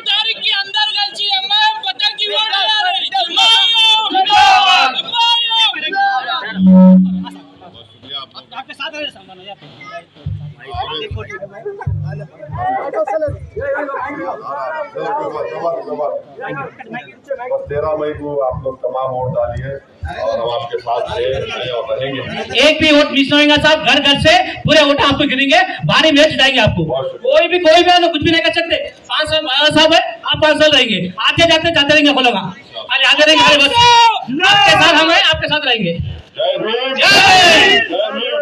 తారీఖుకి అందరు కలిసి అమ్మాయి పతంగి आपके साथ है सामान है 13 मई को आप लोग तमाम वोट डालिए और हम आपके साथ और रहेंगे। एक भी वोट मिस होगा साहब, घर घर से पूरे वोट आपको गिरेंगे, भारी मैच जिताएंगे आपको। कोई भी कुछ भी नहीं कर सकते। 5 साल साहब है, आप 5 साल रहेंगे, आते जाते रहेंगे बोलोगा, आगे रहेंगे, बस आपके साथ हम हैं, आपके साथ रहेंगे। जय भीम।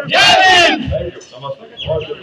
जय भीम। थैंक यू, नमस्ते।